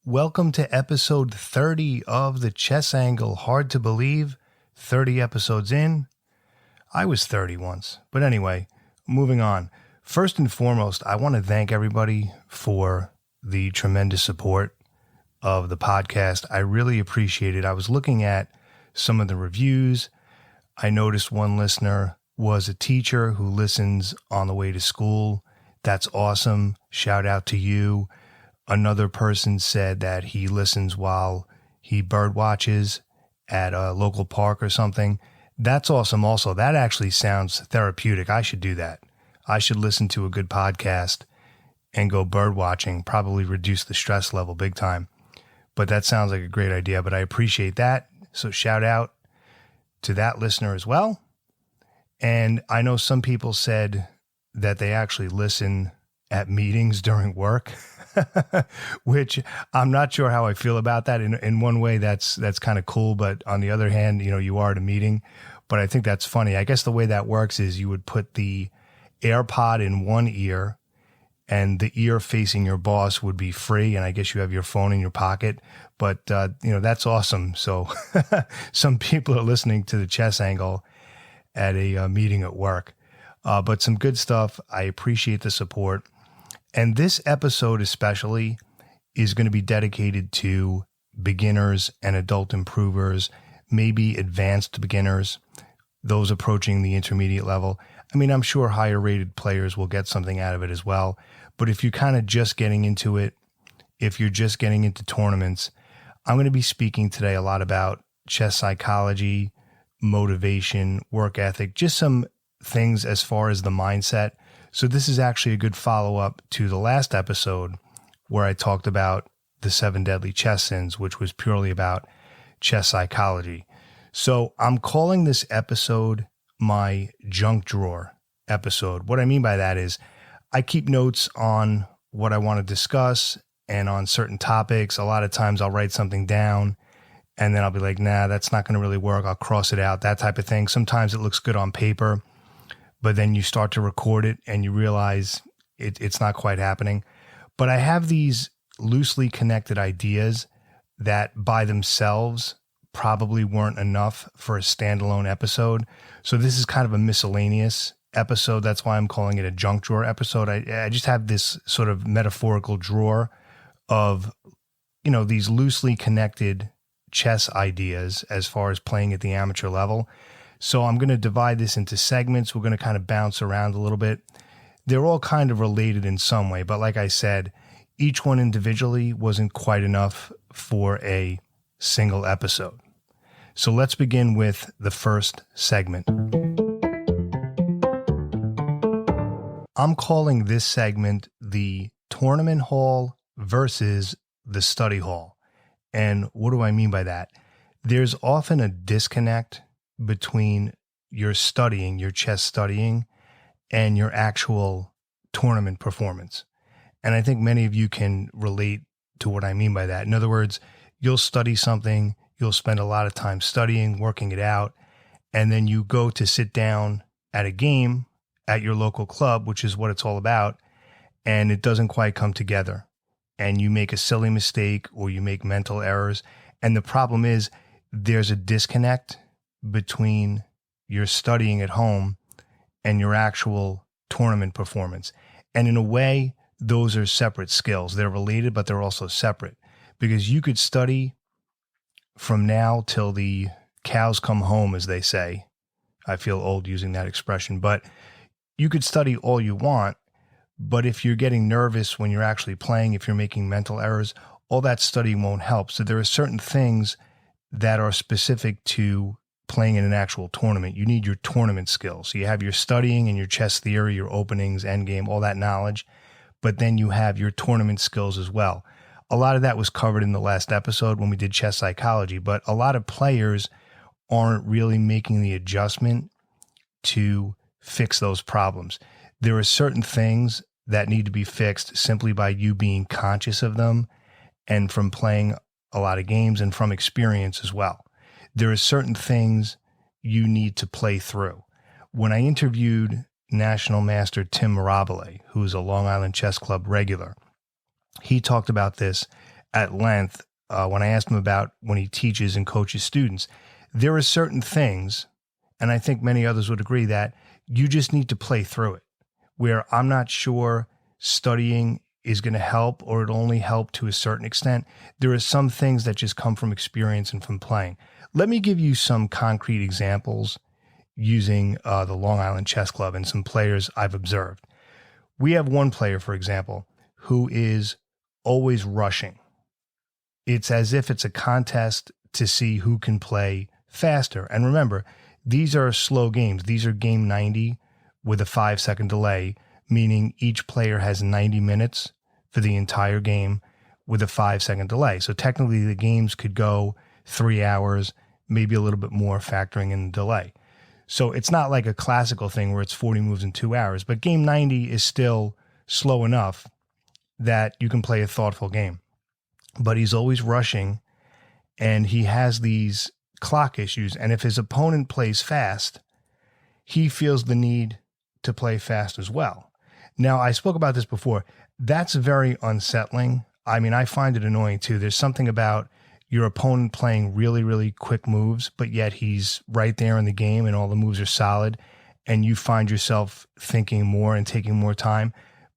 Welcome to episode 30 of the Chess Angle. Hard to believe, 30 episodes in. I was 30 once. But anyway, moving on. First and foremost, I want to thank everybody for the tremendous support of the podcast. I really appreciate it. I was looking at some of the reviews. I noticed one listener was a teacher who listens on the way to school. That's awesome. Shout out to you. Another person said that he listens while he bird watches at a local park or something. That's awesome also. That actually sounds therapeutic. I should do that. I should listen to a good podcast and go bird watching, probably reduce the stress level big time. But that sounds like a great idea, but I appreciate that. So shout out to that listener as well. And I know some people said that they actually listen at meetings during work, which I'm not sure how I feel about that. In one way, that's kind of cool. But on the other hand, you are at a meeting. But I think that's funny. I guess the way that works is you would put the AirPod in one ear and the ear facing your boss would be free. And I guess you have your phone in your pocket. But, that's awesome. So some people are listening to the Chess Angle at a meeting at work. But some good stuff. I appreciate the support. And this episode especially is going to be dedicated to beginners and adult improvers, maybe advanced beginners, those approaching the intermediate level. I mean, I'm sure higher rated players will get something out of it as well. But if you're kind of just getting into it, if you're just getting into tournaments, I'm going to be speaking today a lot about chess psychology, motivation, work ethic, just some things as far as the mindset. So this is actually a good follow-up to the last episode where I talked about the 7 deadly chess sins, which was purely about chess psychology. So I'm calling this episode my junk drawer episode. What I mean by that is I keep notes on what I want to discuss and on certain topics. A lot of times I'll write something down and then I'll be like, nah, that's not going to really work. I'll cross it out, that type of thing. Sometimes it looks good on paper, but then you start to record it and you realize it's not quite happening. But I have these loosely connected ideas that by themselves probably weren't enough for a standalone episode. So this is kind of a miscellaneous episode. That's why I'm calling it a junk drawer episode. I just have this sort of metaphorical drawer of, these loosely connected chess ideas as far as playing at the amateur level. So I'm going to divide this into segments. We're going to kind of bounce around a little bit. They're all kind of related in some way, but like I said, each one individually wasn't quite enough for a single episode. So let's begin with the first segment. I'm calling this segment the tournament hall versus the study hall. And what do I mean by that? There's often a disconnect between your chess studying, and your actual tournament performance. And I think many of you can relate to what I mean by that. In other words, you'll study something, you'll spend a lot of time studying, working it out, and then you go to sit down at a game at your local club, which is what it's all about, and it doesn't quite come together. And you make a silly mistake or you make mental errors. And the problem is there's a disconnect between your studying at home and your actual tournament performance. And in a way, those are separate skills. They're related, but they're also separate, because you could study from now till the cows come home, as they say. I feel old using that expression, but you could study all you want. But if you're getting nervous when you're actually playing, if you're making mental errors, all that studying won't help. So there are certain things that are specific to playing in an actual tournament. You need your tournament skills. So you have your studying and your chess theory, your openings, endgame, all that knowledge, but then you have your tournament skills as well. A lot of that was covered in the last episode when we did chess psychology, but a lot of players aren't really making the adjustment to fix those problems. There are certain things that need to be fixed simply by you being conscious of them and from playing a lot of games and from experience as well. There are certain things you need to play through. When I interviewed National Master Tim Mirabile, who's a Long Island Chess Club regular, he talked about this at length when I asked him about when he teaches and coaches students. There are certain things, and I think many others would agree, that you just need to play through it, where I'm not sure studying is going to help, or it'll only help to a certain extent. There are some things that just come from experience and from playing. Let me give you some concrete examples using the Long Island Chess Club and some players I've observed. We have one player, for example, who is always rushing. It's as if it's a contest to see who can play faster. And remember, these are slow games. These are game 90 with a 5-second delay, meaning each player has 90 minutes for the entire game with a 5-second delay. So technically the games could go 3 hours, maybe a little bit more factoring in the delay. So it's not like a classical thing where it's 40 moves in 2 hours, but game 90 is still slow enough that you can play a thoughtful game. But he's always rushing, and he has these clock issues. And if his opponent plays fast, he feels the need to play fast as well. Now, I spoke about this before. That's very unsettling. I mean, I find it annoying too. There's something about your opponent playing really, really quick moves, but yet he's right there in the game and all the moves are solid, and you find yourself thinking more and taking more time.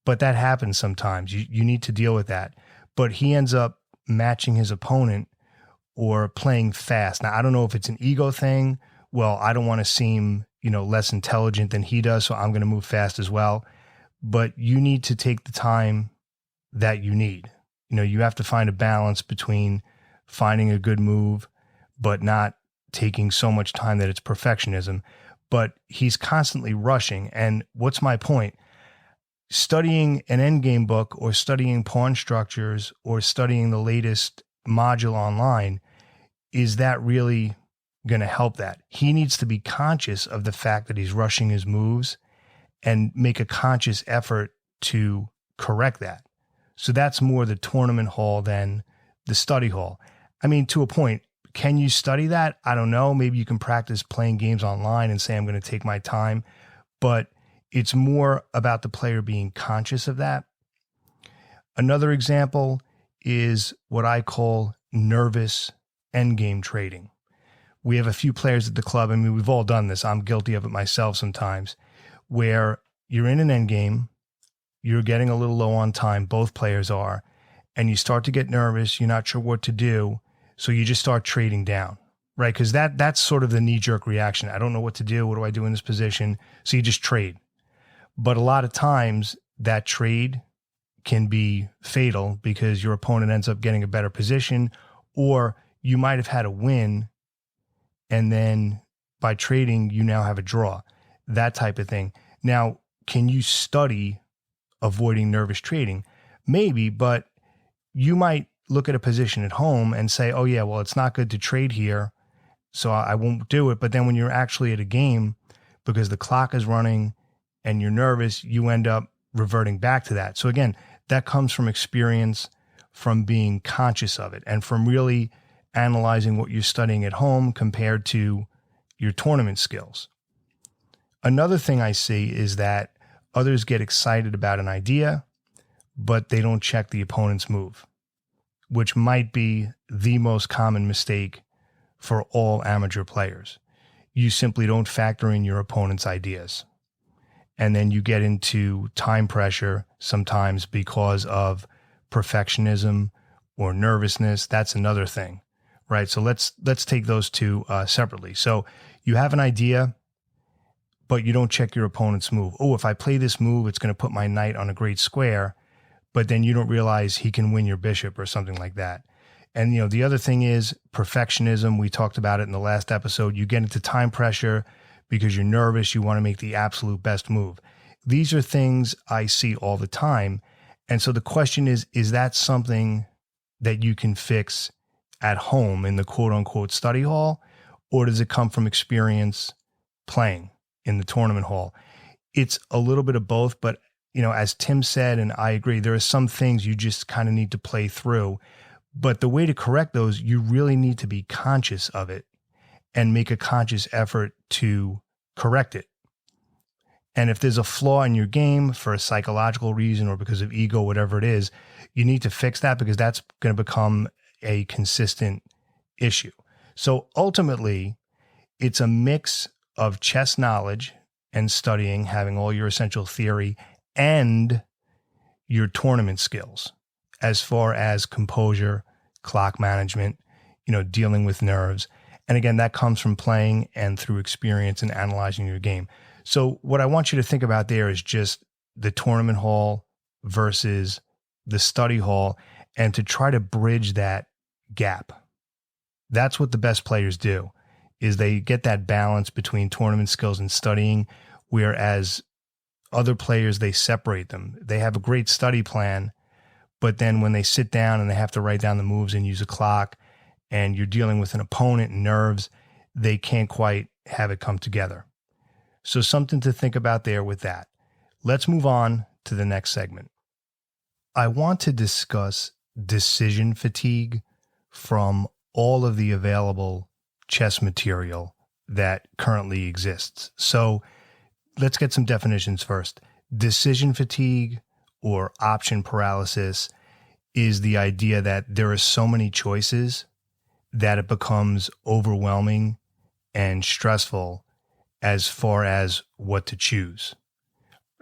But that happens sometimes. You need to deal with that. But he ends up matching his opponent or playing fast. Now, I don't know if it's an ego thing. Well, I don't want to seem, less intelligent than he does, so I'm going to move fast as well. But you need to take the time that you need. You have to find a balance between finding a good move, but not taking so much time that it's perfectionism. But he's constantly rushing. And what's my point? Studying an endgame book or studying pawn structures or studying the latest module online, is that really going to help that? He needs to be conscious of the fact that he's rushing his moves and make a conscious effort to correct that. So that's more the tournament hall than the study hall. I mean, to a point, can you study that? I don't know. Maybe you can practice playing games online and say, I'm going to take my time, but it's more about the player being conscious of that. Another example is what I call nervous endgame trading. We have a few players at the club. I mean, we've all done this. I'm guilty of it myself sometimes, where you're in an endgame, you're getting a little low on time, both players are, and you start to get nervous, you're not sure what to do, so you just start trading down, right? Because that's sort of the knee-jerk reaction. I don't know what to do. What do I do in this position? So you just trade. But a lot of times that trade can be fatal because your opponent ends up getting a better position, or you might have had a win, and then by trading, you now have a draw, that type of thing. Now, can you study avoiding nervous trading? Maybe, but you might look at a position at home and say, oh yeah, well, it's not good to trade here, so I won't do it. But then when you're actually at a game, because the clock is running and you're nervous, you end up reverting back to that. So again, that comes from experience, from being conscious of it, and from really analyzing what you're studying at home compared to your tournament skills. Another thing I see is that others get excited about an idea, but they don't check the opponent's move, which might be the most common mistake for all amateur players. You simply don't factor in your opponent's ideas. And then you get into time pressure sometimes because of perfectionism or nervousness. That's another thing, right? So let's take those two separately. So you have an idea, but you don't check your opponent's move. Oh, if I play this move, it's going to put my knight on a great square, but then you don't realize he can win your bishop or something like that. And, the other thing is perfectionism. We talked about it in the last episode. You get into time pressure because you're nervous. You want to make the absolute best move. These are things I see all the time. And so the question is that something that you can fix at home in the quote unquote study hall, or does it come from experience playing in the tournament hall? It's a little bit of both, but as Tim said, and I agree, there are some things you just kind of need to play through. But the way to correct those, you really need to be conscious of it and make a conscious effort to correct it. And if there's a flaw in your game for a psychological reason or because of ego, whatever it is, you need to fix that because that's going to become a consistent issue. So ultimately, it's a mix of chess knowledge and studying, having all your essential theory and your tournament skills as far as composure, clock management, dealing with nerves. And again, that comes from playing and through experience and analyzing your game. So what I want you to think about there is just the tournament hall versus the study hall and to try to bridge that gap. That's what the best players do, is they get that balance between tournament skills and studying, whereas other players, they separate them. They have a great study plan, but then when they sit down and they have to write down the moves and use a clock and you're dealing with an opponent and nerves, they can't quite have it come together. So something to think about there with that. Let's move on to the next segment. I want to discuss decision fatigue from all of the available chess material that currently exists. So let's get some definitions first. Decision fatigue or option paralysis is the idea that there are so many choices that it becomes overwhelming and stressful as far as what to choose.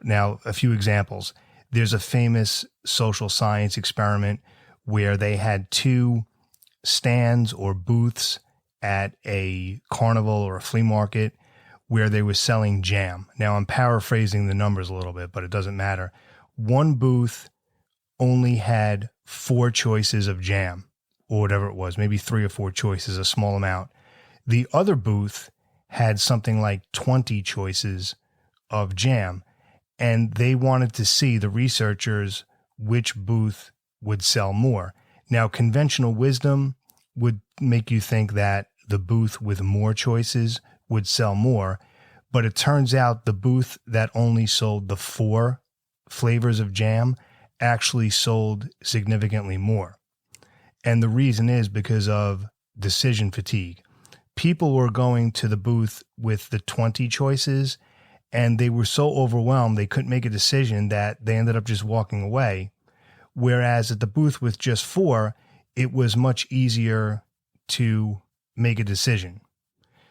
Now, a few examples. There's a famous social science experiment where they had two stands or booths at a carnival or a flea market where they were selling jam. Now, I'm paraphrasing the numbers a little bit, but it doesn't matter. One booth only had 4 choices of jam, or whatever it was, maybe 3 or 4 choices, a small amount. The other booth had something like 20 choices of jam, and they wanted to see, the researchers, which booth would sell more. Now, conventional wisdom would make you think that the booth with more choices would sell more, but it turns out the booth that only sold the 4 flavors of jam actually sold significantly more. And the reason is because of decision fatigue. People were going to the booth with the 20 choices, and they were so overwhelmed they couldn't make a decision that they ended up just walking away. Whereas at the booth with just 4, it was much easier to make a decision.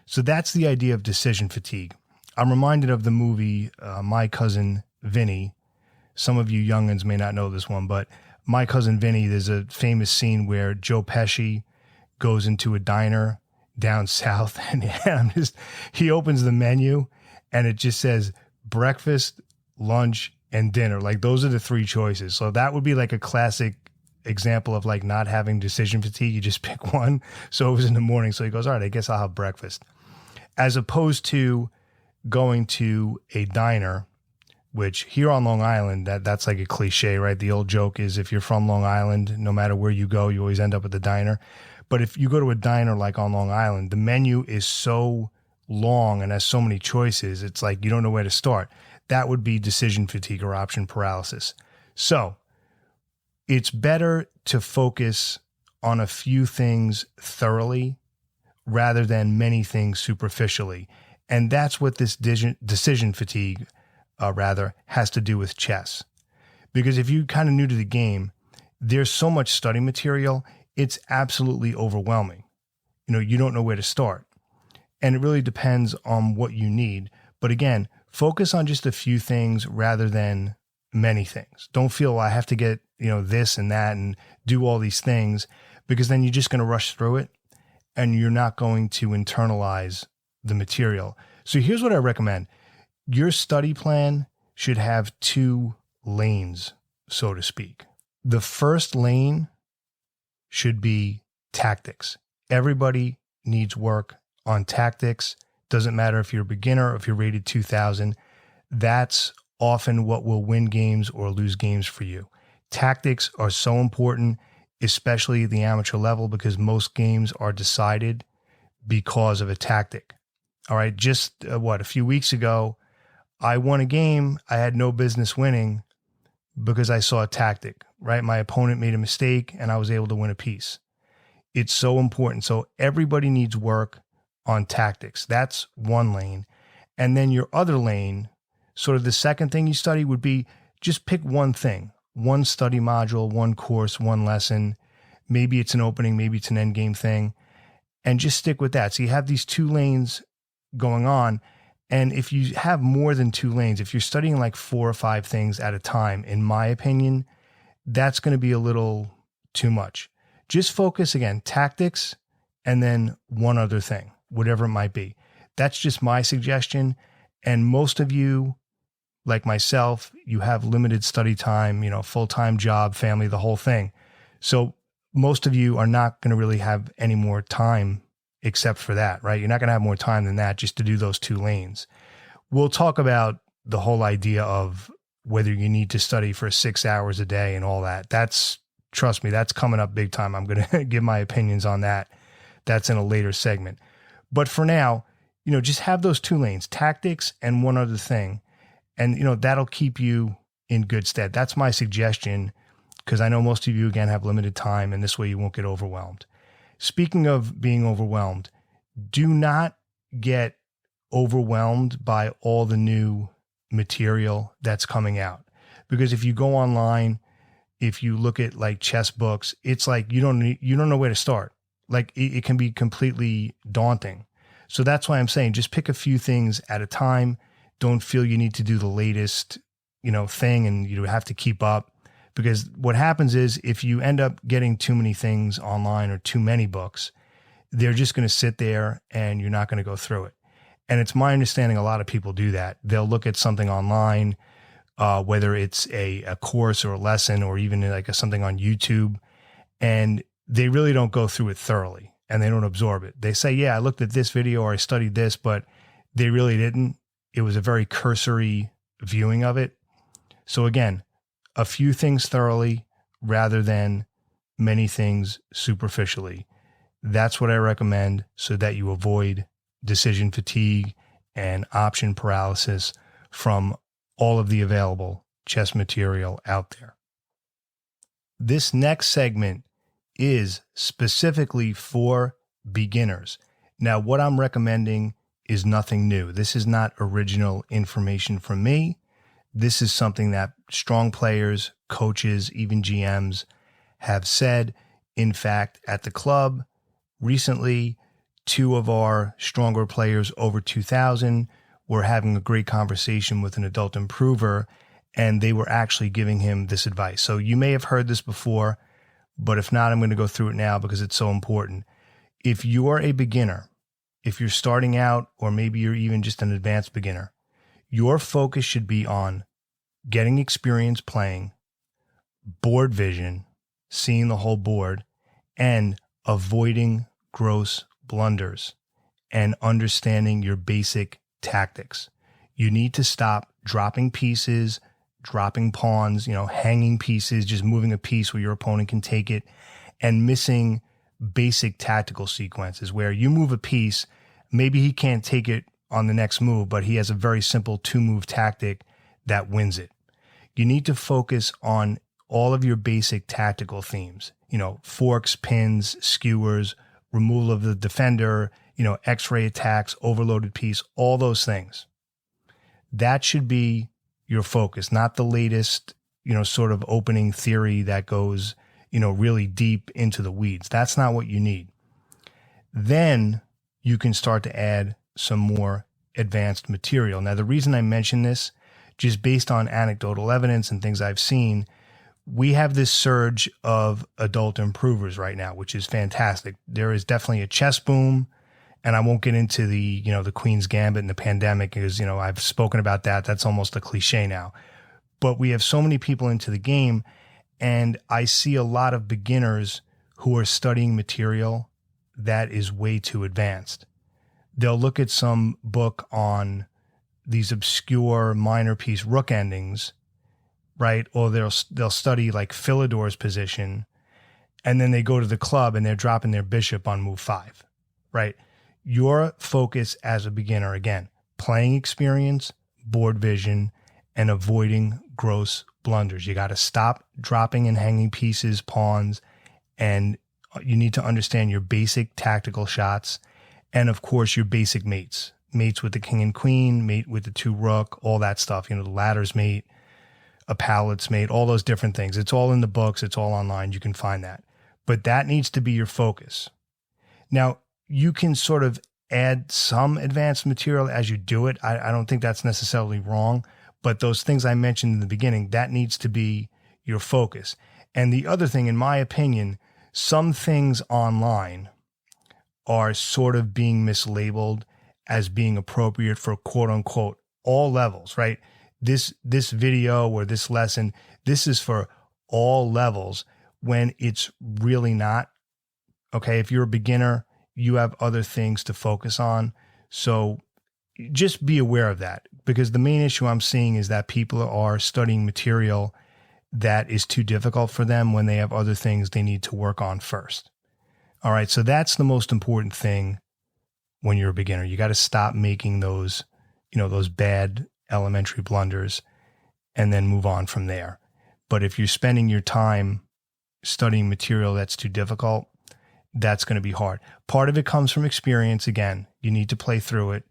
So that's the idea of decision fatigue. I'm reminded of the movie My Cousin Vinny. Some of you youngins may not know this one, but My Cousin Vinny, there's a famous scene where Joe Pesci goes into a diner down south and he opens the menu and it just says breakfast, lunch, and dinner. Like those are the 3 choices. So that would be like a classic example of like not having decision fatigue. You just pick one. So it was in the morning. So he goes, all right, I guess I'll have breakfast. As opposed to going to a diner, which here on Long Island, that's like a cliche, right? The old joke is if you're from Long Island, no matter where you go, you always end up at the diner. But if you go to a diner like on Long Island, the menu is so long and has so many choices, it's like you don't know where to start. That would be decision fatigue or option paralysis. So it's better to focus on a few things thoroughly rather than many things superficially. And that's what this decision fatigue has to do with chess. Because if you're kind of new to the game, there's so much study material, it's absolutely overwhelming. You don't know where to start. And it really depends on what you need. But again, focus on just a few things rather than many things. Don't feel I have to get, this and that and do all these things, because then you're just going to rush through it and you're not going to internalize the material. So here's what I recommend. Your study plan should have 2 lanes, so to speak. The first lane should be tactics. Everybody needs work on tactics. Doesn't matter if you're a beginner or if you're rated 2000. That's often what will win games or lose games for you. Tactics are so important, especially at the amateur level, because most games are decided because of a tactic. All right, just a few weeks ago, I won a game I had no business winning because I saw a tactic, right? My opponent made a mistake and I was able to win a piece. It's so important. So everybody needs work on tactics. That's one lane. And then your other lane, Sort of the second thing you study would be just pick one thing, one study module, one course, one lesson. Maybe it's an opening, maybe it's an end game thing, and just stick with that. So you have these two lanes going on. And if you have more than two lanes, if you're studying like 4 or 5 things at a time, in my opinion, that's going to be a little too much. Just focus again, tactics, and then one other thing, whatever it might be. That's just my suggestion. And most of you, like myself, you have limited study time, full-time job, family, the whole thing. So most of you are not going to really have any more time except for that, right? You're not going to have more time than that just to do those 2 lanes. We'll talk about the whole idea of whether you need to study for 6 hours a day and all that. Trust me, that's coming up big time. I'm going to give my opinions on that. That's in a later segment. But for now, just have those 2 lanes, tactics and one other thing. And, that'll keep you in good stead. That's my suggestion, because I know most of you, again, have limited time, and this way you won't get overwhelmed. Speaking of being overwhelmed, do not get overwhelmed by all the new material that's coming out. Because if you go online, if you look at like chess books, it's like you don't know where to start. Like it can be completely daunting. So that's why I'm saying just pick a few things at a time. Don't feel you need to do the latest, thing and you have to keep up. Because what happens is if you end up getting too many things online or too many books, they're just going to sit there and you're not going to go through it. And it's my understanding a lot of people do that. They'll look at something online, whether it's a course or a lesson or even like something on YouTube, and they really don't go through it thoroughly and they don't absorb it. They say, yeah, I looked at this video or I studied this, but they really didn't. It was a very cursory viewing of it. So again, a few things thoroughly rather than many things superficially. That's what I recommend so that you avoid decision fatigue and option paralysis from all of the available chess material out there. This next segment is specifically for beginners. Now, what I'm recommending is nothing new. This is not original information from me. This is something that strong players, coaches, even GMs have said. In fact, at the club recently, 2 of our stronger players over 2,000 were having a great conversation with an adult improver, and they were actually giving him this advice. So you may have heard this before, but if not, I'm going to go through it now because it's so important. If you are a beginner, if you're starting out, or maybe you're even just an advanced beginner, your focus should be on getting experience playing, board vision, seeing the whole board, and avoiding gross blunders and understanding your basic tactics. You need to stop dropping pieces, dropping pawns, hanging pieces, just moving a piece where your opponent can take it, and missing basic tactical sequences where you move a piece, maybe he can't take it on the next move, but he has a very simple 2-move tactic that wins it. You need to focus on all of your basic tactical themes, forks, pins, skewers, removal of the defender, X-ray attacks, overloaded piece, all those things. That should be your focus, not the latest, sort of opening theory that goes, really deep into the weeds. That's not what you need. Then you can start to add some more advanced material. Now, the reason I mention this, just based on anecdotal evidence and things I've seen, we have this surge of adult improvers right now, which is fantastic. There is definitely a chess boom, and I won't get into the, the Queen's Gambit and the pandemic because, I've spoken about that. That's almost a cliche now. But we have so many people into the game, and I see a lot of beginners who are studying material that is way too advanced. They'll look at some book on these obscure minor piece rook endings, right? Or they'll study like Philidor's position, and then they go to the club and they're dropping their bishop on move 5, right? Your focus as a beginner, again, playing experience, board vision, and avoiding gross blunders. You got to stop dropping and hanging pieces, pawns, and you need to understand your basic tactical shots and, of course, your basic mates. mates with the king and queen, mate with the 2 rook, all that stuff. The ladder's mate, a pallet's mate, all those different things. It's all in the books. It's all online. You can find that. But that needs to be your focus. Now, you can sort of add some advanced material as you do it. I don't think that's necessarily wrong. But those things I mentioned in the beginning, that needs to be your focus. And the other thing, in my opinion, some things online are sort of being mislabeled as being appropriate for quote unquote all levels, right? This video or this lesson, this is for all levels when it's really not. Okay, if you're a beginner, you have other things to focus on. So just be aware of that, because the main issue I'm seeing is that people are studying material that is too difficult for them when they have other things they need to work on first. All right, so that's the most important thing when you're a beginner. You got to stop making those bad elementary blunders and then move on from there. But if you're spending your time studying material that's too difficult, that's going to be hard. Part of it comes from experience. Again, you need to play through it,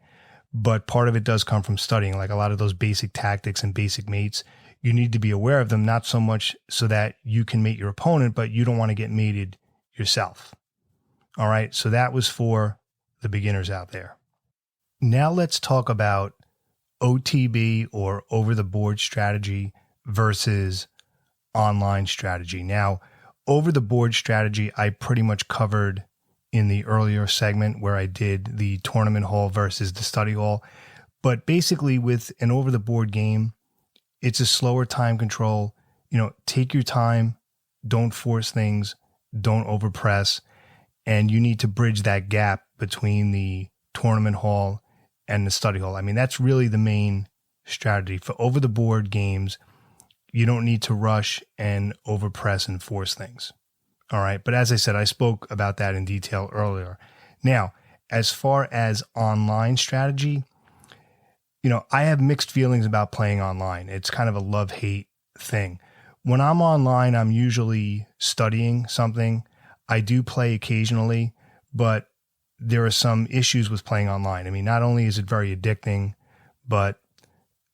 but part of it does come from studying. Like a lot of those basic tactics and basic mates, you need to be aware of them, not so much so that you can mate your opponent, but you don't want to get mated yourself. All right, so that was for the beginners out there. Now let's talk about OTB, or over the board strategy, versus online strategy. Now, over the board strategy, I pretty much covered in the earlier segment where I did the tournament hall versus the study hall. But basically with an over the board game, it's a slower time control. Take your time, don't force things, don't overpress. And you need to bridge that gap between the tournament hall and the study hall. I mean, that's really the main strategy. For over the board games, you don't need to rush and overpress and force things. All right. But as I said, I spoke about that in detail earlier. Now, as far as online strategy, I have mixed feelings about playing online. It's kind of a love-hate thing. When I'm online, I'm usually studying something. I do play occasionally, but there are some issues with playing online. I mean, not only is it very addicting, but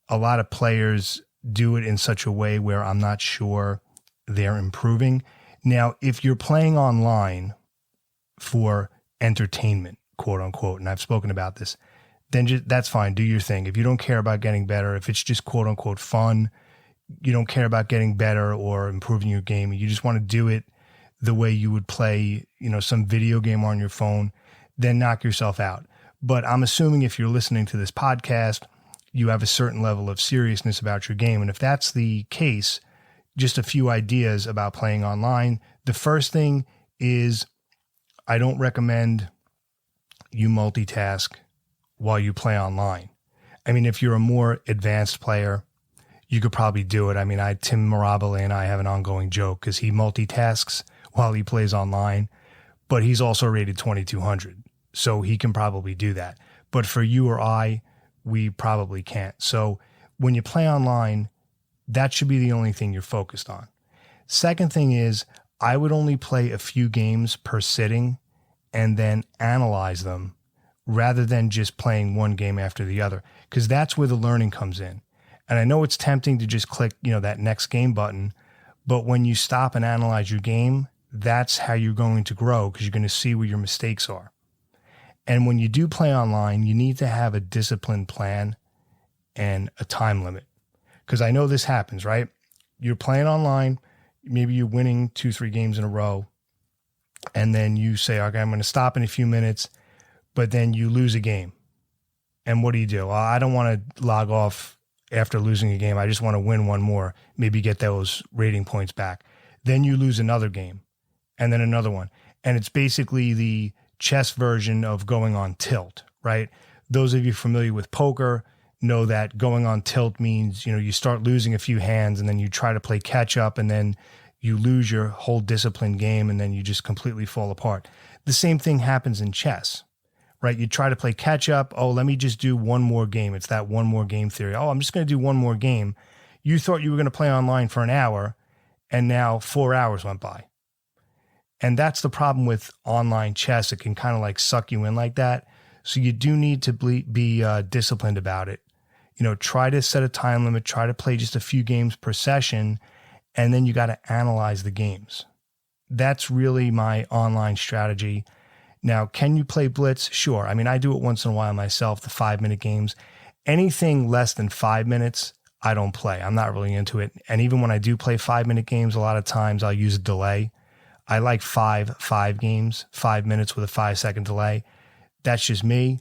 a lot of players do it in such a way where I'm not sure they're improving. Now, if you're playing online for entertainment, quote unquote, and I've spoken about this, then that's fine. Do your thing. If you don't care about getting better, if it's just quote unquote fun, you don't care about getting better or improving your game, you just want to do it the way you would play, some video game on your phone, then knock yourself out. But I'm assuming if you're listening to this podcast, you have a certain level of seriousness about your game. And if that's the case, just a few ideas about playing online. The first thing is I don't recommend you multitask while you play online. I mean, if you're a more advanced player, you could probably do it. I mean, Tim Mirabile and I have an ongoing joke because he multitasks while he plays online, but he's also rated 2200. So he can probably do that. But for you or I, we probably can't. So when you play online, that should be the only thing you're focused on. Second thing is I would only play a few games per sitting and then analyze them rather than just playing one game after the other, because that's where the learning comes in. And I know it's tempting to just click, that next game button, but when you stop and analyze your game, that's how you're going to grow, because you're going to see where your mistakes are. And when you do play online, you need to have a disciplined plan and a time limit, because I know this happens, right? You're playing online, maybe you're winning 2-3 games in a row, and then you say, okay, I'm going to stop in a few minutes, but then you lose a game. And what do? Well, I don't want to log off after losing a game. I just want to win one more, maybe get those rating points back. Then you lose another game and then another one. And it's basically the chess version of going on tilt, right? Those of you familiar with poker know that going on tilt means, you start losing a few hands and then you try to play catch up and then you lose your whole disciplined game and then you just completely fall apart. The same thing happens in chess. Right? You try to play catch up. Oh, let me just do one more game. It's that one more game theory. Oh, I'm just going to do one more game. You thought you were going to play online for an hour, and now 4 hours went by. And that's the problem with online chess. It can kind of like suck you in like that. So you do need to be disciplined about it. Try to set a time limit, try to play just a few games per session, and then you got to analyze the games. That's really my online strategy. Now, can you play Blitz? Sure. I mean, I do it once in a while myself, the 5-minute games. Anything less than 5 minutes, I don't play. I'm not really into it. And even when I do play 5-minute games, a lot of times I'll use a delay. I like five games, 5 minutes with a 5-second delay. That's just me,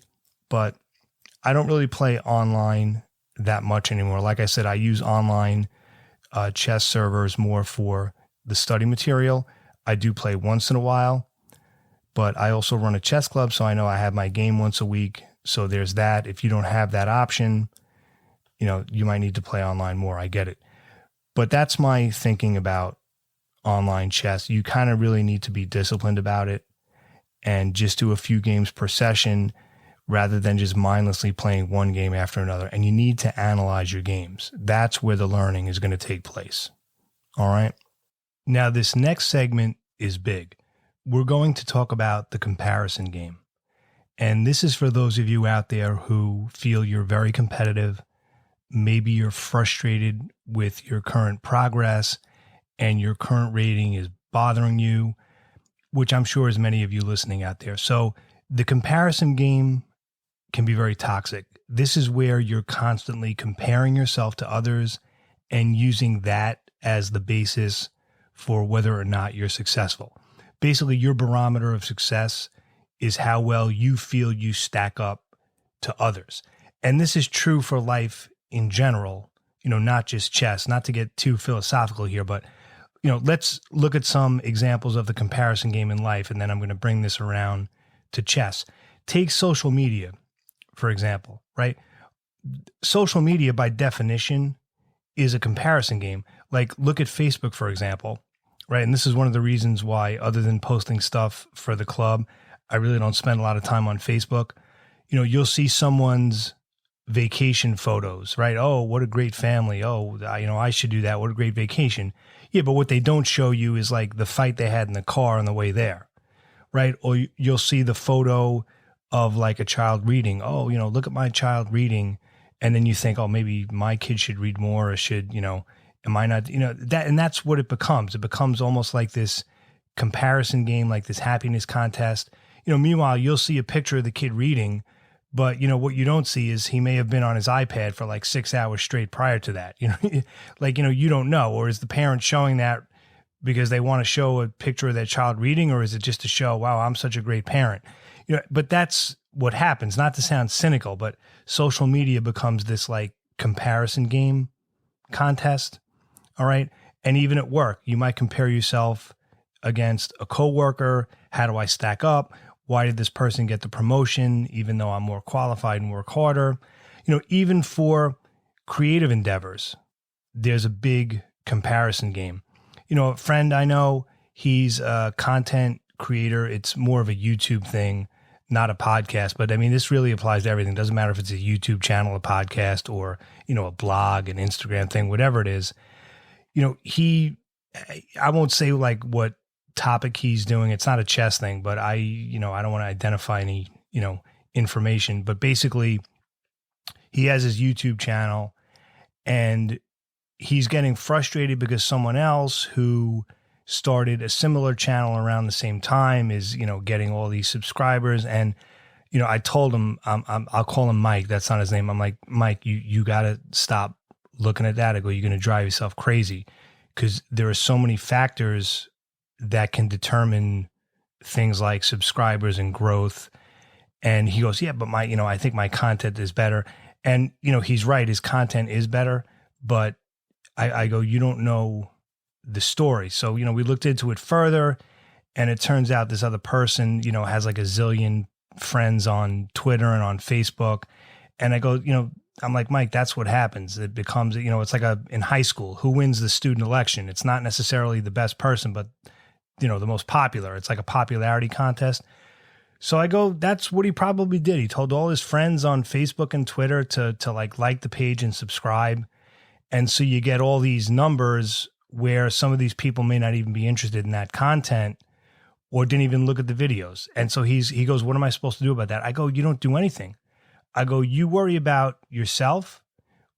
but I don't really play online that much anymore. Like I said, I use online chess servers more for the study material. I do play once in a while, but I also run a chess club, so I know I have my game once a week. So there's that. If you don't have that option, you might need to play online more. I get it. But that's my thinking about online chess. You kind of really need to be disciplined about it and just do a few games per session rather than just mindlessly playing one game after another. And you need to analyze your games. That's where the learning is going to take place. All right. Now, this next segment is big. We're going to talk about the comparison game. And this is for those of you out there who feel you're very competitive. Maybe you're frustrated with your current progress and your current rating is bothering you, which I'm sure is many of you listening out there. So the comparison game can be very toxic. This is where you're constantly comparing yourself to others and using that as the basis for whether or not you're successful. Basically, your barometer of success is how well you feel you stack up to others. And this is true for life in general, not just chess, not to get too philosophical here, but, let's look at some examples of the comparison game in life. And then I'm going to bring this around to chess. Take social media, for example, right? Social media by definition is a comparison game. Like look at Facebook, for example, right? And this is one of the reasons why, other than posting stuff for the club, I really don't spend a lot of time on Facebook. You'll see someone's vacation photos, right? Oh, what a great family. Oh, I should do that. What a great vacation. Yeah, but what they don't show you is like the fight they had in the car on the way there, right? Or you'll see the photo of like a child reading. Oh, look at my child reading. And then you think, oh, maybe my kid should read more or should, am I not, that, and that's what it becomes. It becomes almost like this comparison game, like this happiness contest. Meanwhile, you'll see a picture of the kid reading, but what you don't see is he may have been on his iPad for like 6 hours straight prior to that. You don't know. Or is the parent showing that because they want to show a picture of their child reading, or is it just to show, wow, I'm such a great parent? But that's what happens. Not to sound cynical, but social media becomes this like comparison game contest. All right. And even at work, you might compare yourself against a coworker. How do I stack up? Why did this person get the promotion, even though I'm more qualified and work harder? Even for creative endeavors, there's a big comparison game. A friend I know, he's a content creator. It's more of a YouTube thing, not a podcast. But I mean, this really applies to everything. It doesn't matter if it's a YouTube channel, a podcast, or, a blog, an Instagram thing, whatever it is. I won't say like what topic he's doing. It's not a chess thing, but I don't want to identify any, information, but basically he has his YouTube channel and he's getting frustrated because someone else who started a similar channel around the same time is, getting all these subscribers. And, I told him, I'll call him Mike. That's not his name. I'm like, Mike, you got to stop looking at that. I go, you're going to drive yourself crazy, because there are so many factors that can determine things like subscribers and growth. And he goes, yeah, but I think my content is better. And, he's right. His content is better, but I go, you don't know the story. So, we looked into it further, and it turns out this other person, has like a zillion friends on Twitter and on Facebook. And I go, I'm like, Mike, that's what happens. It becomes, it's like in high school, who wins the student election? It's not necessarily the best person, but the most popular. It's like a popularity contest. So I go, that's what he probably did. He told all his friends on Facebook and Twitter to like the page and subscribe. And so you get all these numbers where some of these people may not even be interested in that content, or didn't even look at the videos. And so he goes, what am I supposed to do about that? I go, you don't do anything. I go, you worry about yourself,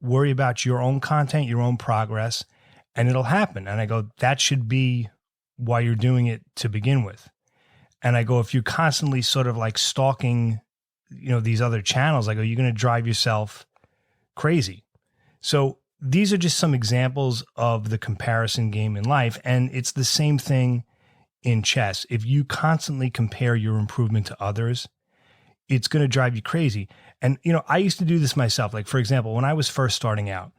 worry about your own content, your own progress, and it'll happen. And I go, that should be why you're doing it to begin with. And I go, if you're constantly sort of like stalking, these other channels, I go, you're going to drive yourself crazy. So these are just some examples of the comparison game in life. And it's the same thing in chess. If you constantly compare your improvement to others, it's going to drive you crazy. And, I used to do this myself. Like, for example, when I was first starting out,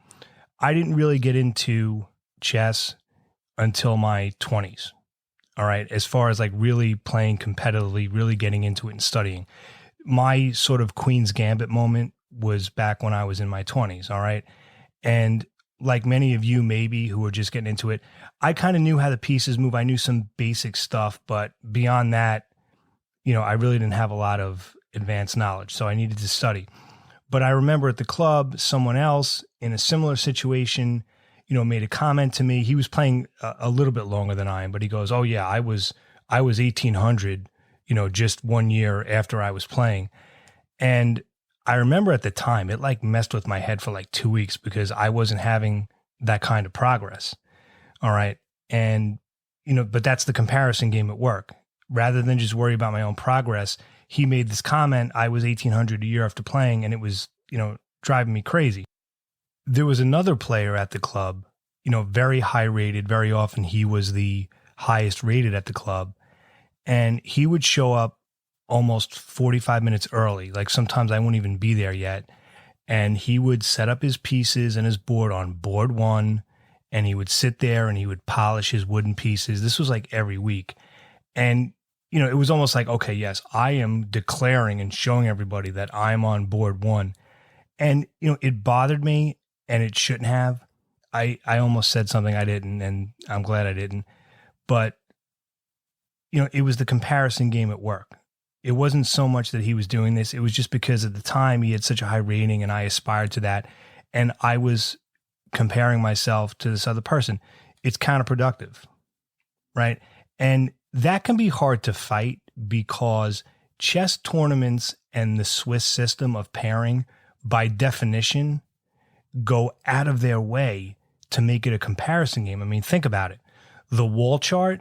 I didn't really get into chess until my 20s. All right. As far as like really playing competitively, really getting into it and studying. My sort of Queen's Gambit moment was back when I was in my 20s. All right. And like many of you maybe who are just getting into it, I kind of knew how the pieces move. I knew some basic stuff, but beyond that, I really didn't have a lot of advanced knowledge. So I needed to study. But I remember at the club, someone else in a similar situation, made a comment to me. He was playing a little bit longer than I am, but he goes, oh yeah, I was 1800, just 1 year after I was playing. And I remember at the time it like messed with my head for like 2 weeks because I wasn't having that kind of progress. All right. And, but that's the comparison game at work. Rather than just worry about my own progress, he made this comment, I was 1800 a year after playing, and it was, driving me crazy. There was another player at the club, very high rated. Very often he was the highest rated at the club. And he would show up almost 45 minutes early. Like sometimes I wouldn't even be there yet. And he would set up his pieces and his board on board one. And he would sit there and he would polish his wooden pieces. This was like every week. And, it was almost like, okay, yes, I am declaring and showing everybody that I'm on board one. And, it bothered me. And it shouldn't have. I almost said something I didn't, and I'm glad I didn't. But, it was the comparison game at work. It wasn't so much that he was doing this. It was just because at the time he had such a high rating and I aspired to that. And I was comparing myself to this other person. It's counterproductive, right? And that can be hard to fight because chess tournaments and the Swiss system of pairing, by definition, go out of their way to make it a comparison game. I mean, think about it. The wall chart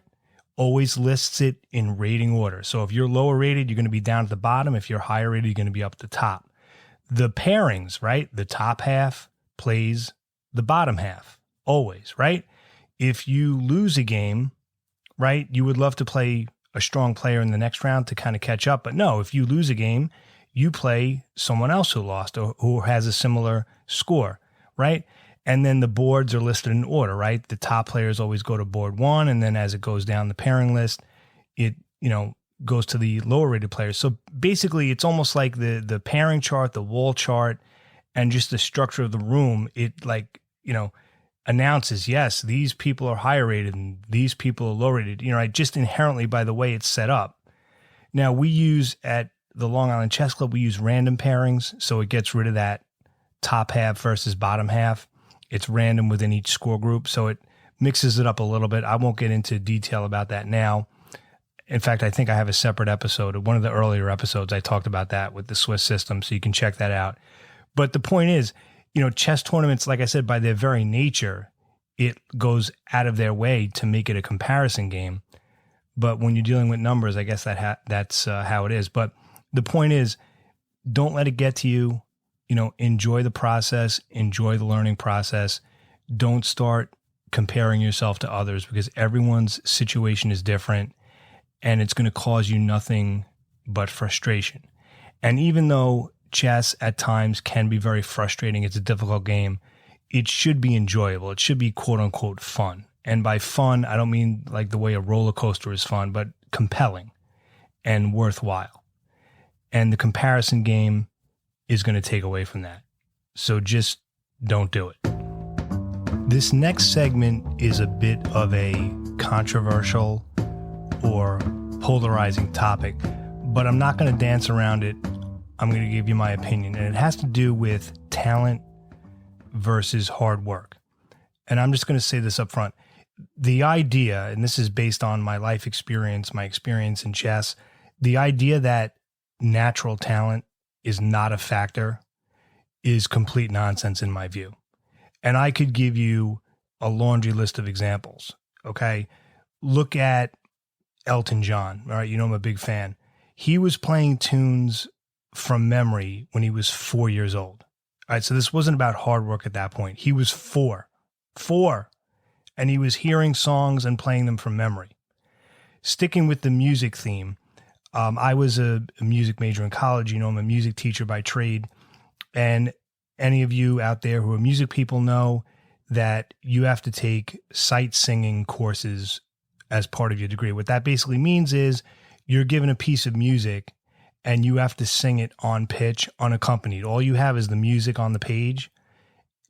always lists it in rating order. So if you're lower rated, you're going to be down at the bottom. If you're higher rated, you're going to be up at the top. The pairings, right? The top half plays the bottom half, always, right? If you lose a game, right, you would love to play a strong player in the next round to kind of catch up. But no, if you lose a game, you play someone else who lost or who has a similar score, right? And then the boards are listed in order, right? The top players always go to board one. And then as it goes down the pairing list, it, goes to the lower rated players. So basically it's almost like the pairing chart, the wall chart, and just the structure of the room. It like, announces, yes, these people are higher rated and these people are low rated, just inherently by the way it's set up. Now we use at the Long Island Chess Club, we use random pairings. So it gets rid of that top half versus bottom half. It's random within each score group. So it mixes it up a little bit. I won't get into detail about that now. In fact, I think I have a separate episode. One of the earlier episodes, I talked about that with the Swiss system. So you can check that out. But the point is, chess tournaments, like I said, by their very nature, it goes out of their way to make it a comparison game. But when you're dealing with numbers, I guess that's how it is. But the point is, don't let it get to you. Enjoy the process, enjoy the learning process. Don't start comparing yourself to others because everyone's situation is different and it's going to cause you nothing but frustration. And even though chess at times can be very frustrating, it's a difficult game, it should be enjoyable. It should be quote unquote fun. And by fun, I don't mean like the way a roller coaster is fun, but compelling and worthwhile. And the comparison game is going to take away from that. So just don't do it. This next segment is a bit of a controversial or polarizing topic, but I'm not going to dance around it. I'm going to give you my opinion, and it has to do with talent versus hard work. And I'm just going to say this up front. the idea, and this is based on my life experience, my experience in chess, the idea that natural talent is not a factor is complete nonsense in my view. And I could give you a laundry list of examples. Okay. Look at Elton John. All right. You know, I'm a big fan. He was playing tunes from memory when he was 4 years old. All right. So this wasn't about hard work at that point. He was four, and he was hearing songs and playing them from memory. Sticking with the music theme, I was a music major in college. You know, I'm a music teacher by trade. And any of you out there who are music people know that you have to take sight singing courses as part of your degree. What that basically means is you're given a piece of music and you have to sing it on pitch, unaccompanied. All you have is the music on the page,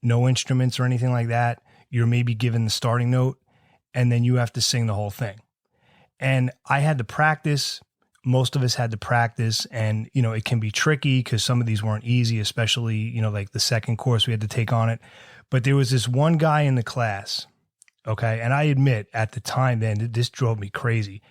no instruments or anything like that. You're maybe given the starting note, and then you have to sing the whole thing. And I had to practice. Most of us had to practice, and, you know, it can be tricky because some of these weren't easy, especially, you know, like the second course we had to take on it. But there was this one guy in the class, okay, and I admit at the time then, this drove me crazy.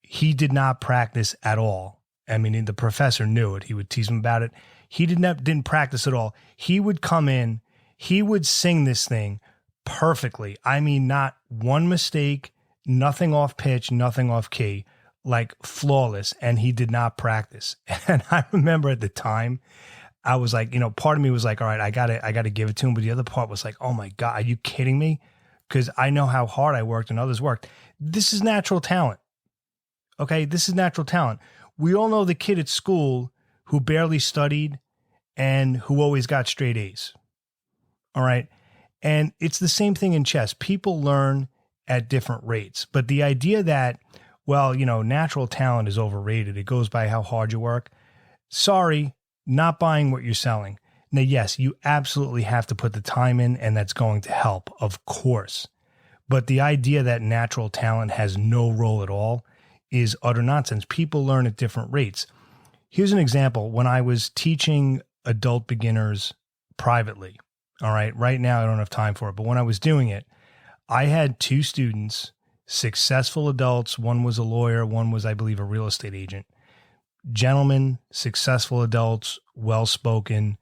He did not practice at all. I mean, the professor knew it. He would tease him about it. He didn't practice at all. He would come in, he would sing this thing perfectly. I mean, not one mistake, nothing off pitch, nothing off key, like flawless. And he did not practice. And I remember at the time, I was like, you know, part of me was like, all right, I gotta give it to him. But the other part was like, oh my God, are you kidding me? Because I know how hard I worked and others worked. This is natural talent. Okay, this is natural talent. We all know the kid at school who barely studied and who always got straight A's. All right. And it's the same thing in chess. People learn at different rates. But the idea that, well, you know, natural talent is overrated. It goes by how hard you work. Sorry, not buying what you're selling. Now, yes, you absolutely have to put the time in, and that's going to help, of course. But the idea that natural talent has no role at all is utter nonsense. People learn at different rates. Here's an example. When I was teaching adult beginners privately, all right now I don't have time for it, but when I was doing it, I had two students, successful adults. One was a lawyer. One was, I believe, a real estate agent. Gentlemen, successful adults, well-spoken,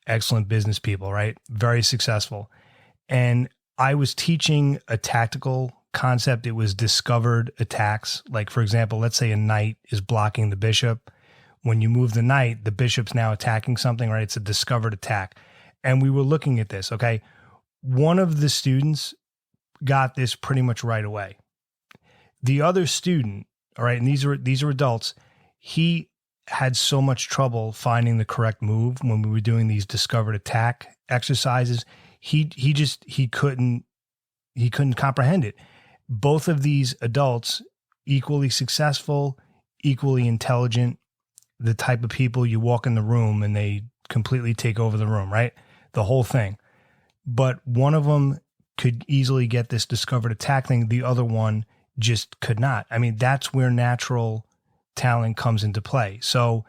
excellent business people, right? Very successful. And I was teaching a tactical concept. It was discovered attacks. Like, for example, let's say a knight is blocking the bishop. When you move the knight, the bishop's now attacking something, right? It's a discovered attack. And we were looking at this, okay? One of the students got this pretty much right away. The other student, all right, and these are adults, he had so much trouble finding the correct move when we were doing these discovered attack exercises. He couldn't comprehend it. Both of these adults, equally successful, equally intelligent, the type of people you walk in the room and they completely take over the room, right? The whole thing. But one of them could easily get this discovered attack thing. The other one just could not. I mean, that's where natural talent comes into play. So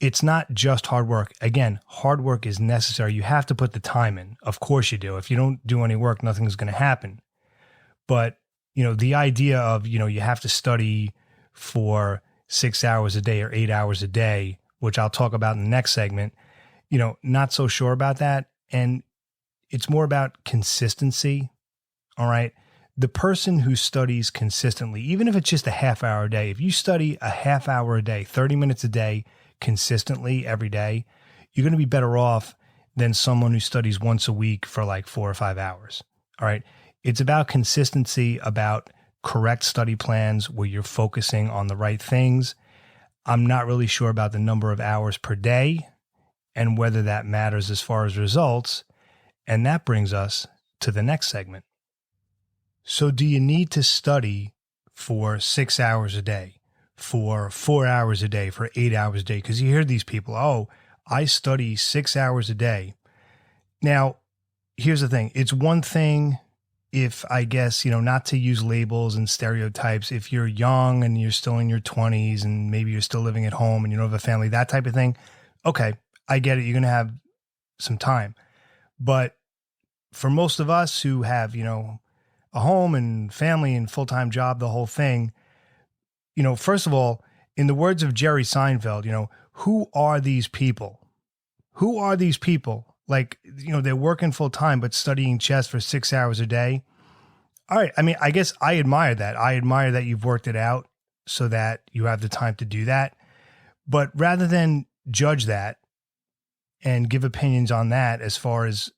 it's not just hard work. Again, hard work is necessary. You have to put the time in. Of course you do. If you don't do any work, nothing's going to happen. But, you know, the idea of, you know, you have to study for 6 hours a day or 8 hours a day, which I'll talk about in the next segment, you know, not so sure about that. And it's more about consistency. All right. The person who studies consistently, even if it's just a half hour a day, if you study a half hour a day, 30 minutes a day, consistently every day, you're going to be better off than someone who studies once a week for like 4 or 5 hours. All right. It's about consistency, about correct study plans where you're focusing on the right things. I'm not really sure about the number of hours per day and whether that matters as far as results. And that brings us to the next segment. So do you need to study for 6 hours a day, for 4 hours a day, for 8 hours a day? Because you hear these people, oh, I study 6 hours a day. Now, here's the thing. It's one thing if, I guess, you know, not to use labels and stereotypes, if you're young and you're still in your 20s and maybe you're still living at home and you don't have a family, that type of thing. Okay, I get it. You're going to have some time. But for most of us who have, you know, a home and family and full-time job, the whole thing. First of all, in the words of Jerry Seinfeld, who are these people? Who are these people? Like, they're working full time, but studying chess for 6 hours a day. All right. I mean, I guess I admire that. I admire that you've worked it out so that you have the time to do that. But rather than judge that and give opinions on that, as far as,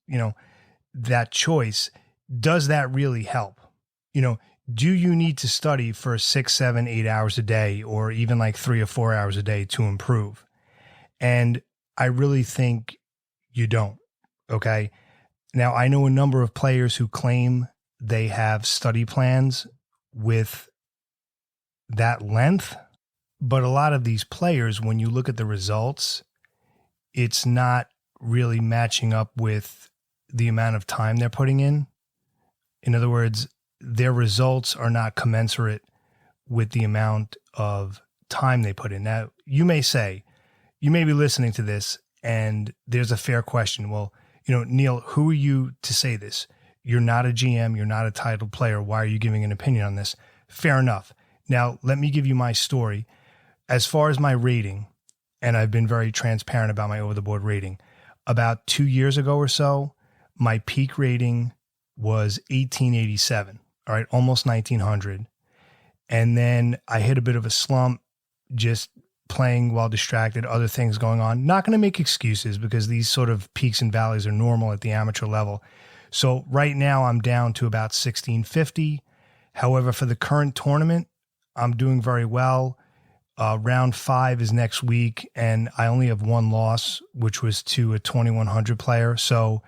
that choice, does that really help? Do you need to study for 6, 7, 8 hours a day, or even like 3 or 4 hours a day to improve? And I really think you don't. Okay. Now, I know a number of players who claim they have study plans with that length, but a lot of these players, when you look at the results, it's not really matching up with the amount of time they're putting in. In other words, their results are not commensurate with the amount of time they put in. Now, you may be listening to this and there's a fair question. Well, Neil, who are you to say this? You're not a GM. You're not a titled player. Why are you giving an opinion on this? Fair enough. Now, let me give you my story. As far as my rating, and I've been very transparent about my over-the-board rating, about 2 years ago or so, my peak rating was 1887, all right, almost 1900. And then I hit a bit of a slump, just playing while distracted, other things going on. Not going to make excuses because these sort of peaks and valleys are normal at the amateur level. So right now I'm down to about 1650. However, for the current tournament, I'm doing very well. Round 5 is next week, and I only have one loss, which was to a 2100 player. So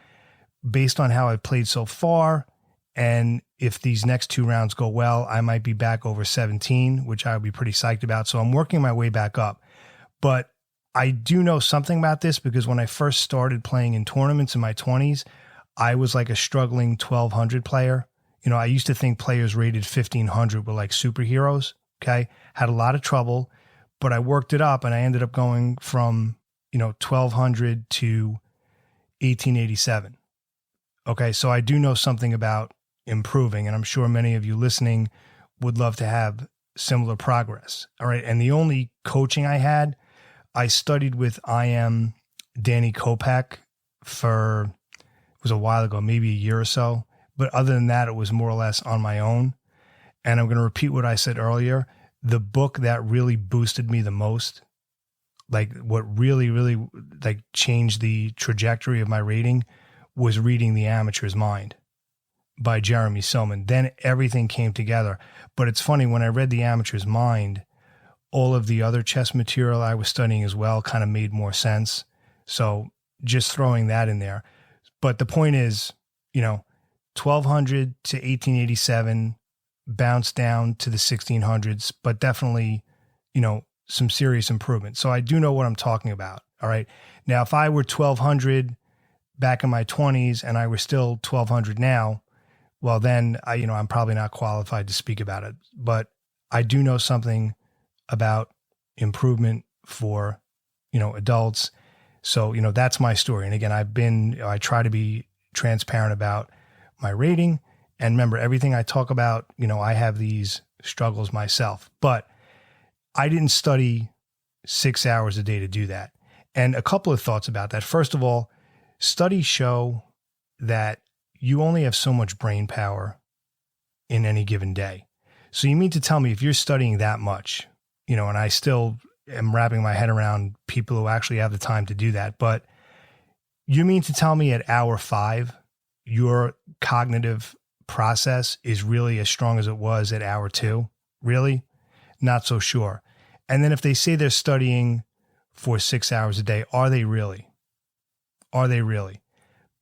based on how I've played so far, and if these next 2 rounds go well, I might be back over 17, which I would be pretty psyched about. So I'm working my way back up. But I do know something about this because when I first started playing in tournaments in my 20s, I was like a struggling 1200 player. I used to think players rated 1500 were like superheroes. Okay. Had a lot of trouble, but I worked it up and I ended up going from, 1200 to 1887. Okay. So I do know something about improving, and I'm sure many of you listening would love to have similar progress. All right. And the only coaching I had, I studied with IM Danny Kopak for, it was a while ago, maybe a year or so. But other than that, it was more or less on my own. And I'm going to repeat what I said earlier. The book that really boosted me the most, like what really, really like changed the trajectory of my rating, was reading The Amateur's Mind by Jeremy Silman. Then everything came together. But it's funny, when I read The Amateur's Mind, all of the other chess material I was studying as well kind of made more sense. So just throwing that in there. But the point is, 1200 to 1887, bounced down to the 1600s, but definitely, some serious improvement. So I do know what I'm talking about. All right. Now, if I were 1200 back in my 20s and I were still 1200 now, well, then I'm probably not qualified to speak about it. But I do know something about improvement for, adults. So, that's my story. And again, I try to be transparent about my rating. And remember, everything I talk about, I have these struggles myself, but I didn't study 6 hours a day to do that. And a couple of thoughts about that. First of all, studies show that you only have so much brain power in any given day. So you mean to tell me if you're studying that much, and I still am wrapping my head around people who actually have the time to do that, but you mean to tell me at hour 5, your cognitive process is really as strong as it was at hour 2? Really? Not so sure. And then if they say they're studying for 6 hours a day, are they really? Are they really?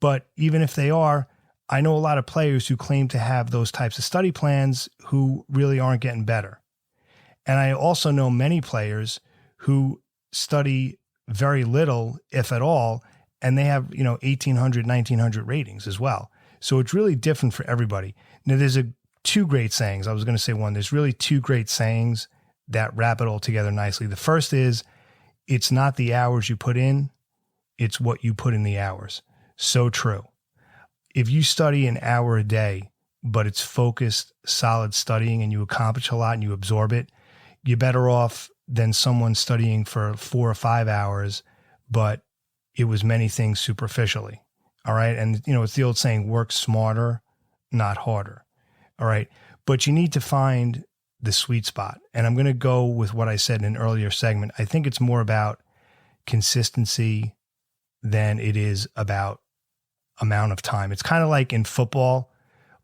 But even if they are, I know a lot of players who claim to have those types of study plans who really aren't getting better. And I also know many players who study very little, if at all, and they have, 1800, 1900 ratings as well. So it's really different for everybody. Now, there's two great sayings. I was going to say one. There's really two great sayings that wrap it all together nicely. The first is, it's not the hours you put in, it's what you put in the hours. So true. If you study an hour a day, but it's focused, solid studying, and you accomplish a lot and you absorb it, you're better off than someone studying for 4 or 5 hours, but it was many things superficially. All right. And, it's the old saying, work smarter, not harder. All right. But you need to find the sweet spot. And I'm going to go with what I said in an earlier segment. I think it's more about consistency than it is about amount of time. It's kind of like in football.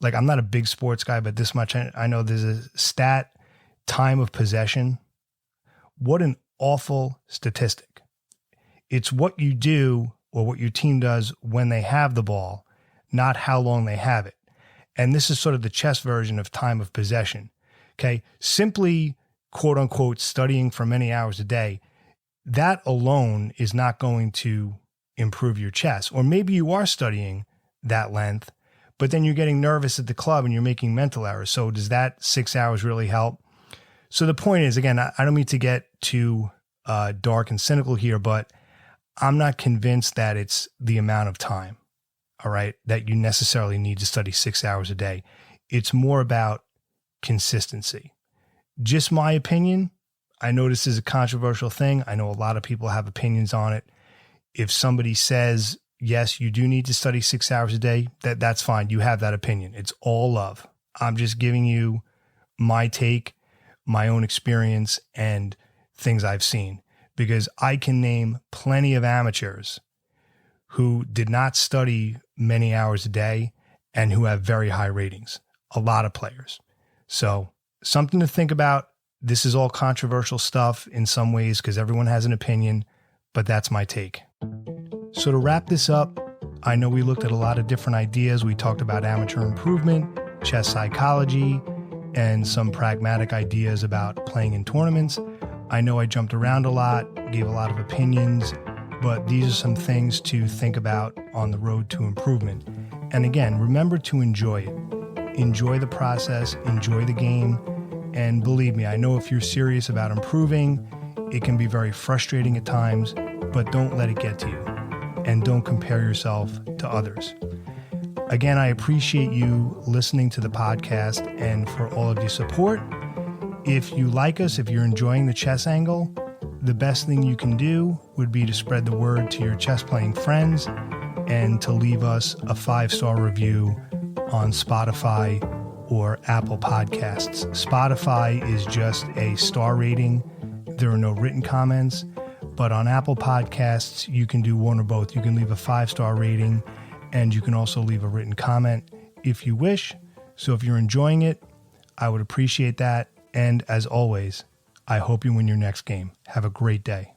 Like, I'm not a big sports guy, but this much I know there's a stat, time of possession. What an awful statistic. It's what you do or what your team does when they have the ball, not how long they have it. And this is sort of the chess version of time of possession. Okay. Simply, quote unquote, studying for many hours a day, that alone is not going to improve your chess. Or maybe you are studying that length, but then you're getting nervous at the club and you're making mental errors. So does that 6 hours really help? So the point is, again, I don't mean to get too dark and cynical here, but I'm not convinced that it's the amount of time, all right, that you necessarily need to study 6 hours a day. It's more about consistency. Just my opinion. I know this is a controversial thing. I know a lot of people have opinions on it. If somebody says, yes, you do need to study 6 hours a day, that's fine. You have that opinion. It's all love. I'm just giving you my take, my own experience, and things I've seen, because I can name plenty of amateurs who did not study many hours a day and who have very high ratings. A lot of players. So something to think about. This is all controversial stuff in some ways because everyone has an opinion, but that's my take. So to wrap this up, I know we looked at a lot of different ideas. We talked about amateur improvement, chess psychology, and some pragmatic ideas about playing in tournaments. I know I jumped around a lot, gave a lot of opinions, but these are some things to think about on the road to improvement. And again, remember to enjoy it. Enjoy the process, enjoy the game. And believe me, I know if you're serious about improving, it can be very frustrating at times, but don't let it get to you. And don't compare yourself to others. Again, I appreciate you listening to the podcast and for all of your support. If you like us, if you're enjoying the chess angle, the best thing you can do would be to spread the word to your chess playing friends and to leave us a 5-star review on Spotify or Apple Podcasts. Spotify is just a star rating. There are no written comments, but on Apple Podcasts, you can do one or both. You can leave a 5-star rating and you can also leave a written comment if you wish. So if you're enjoying it, I would appreciate that. And as always, I hope you win your next game. Have a great day.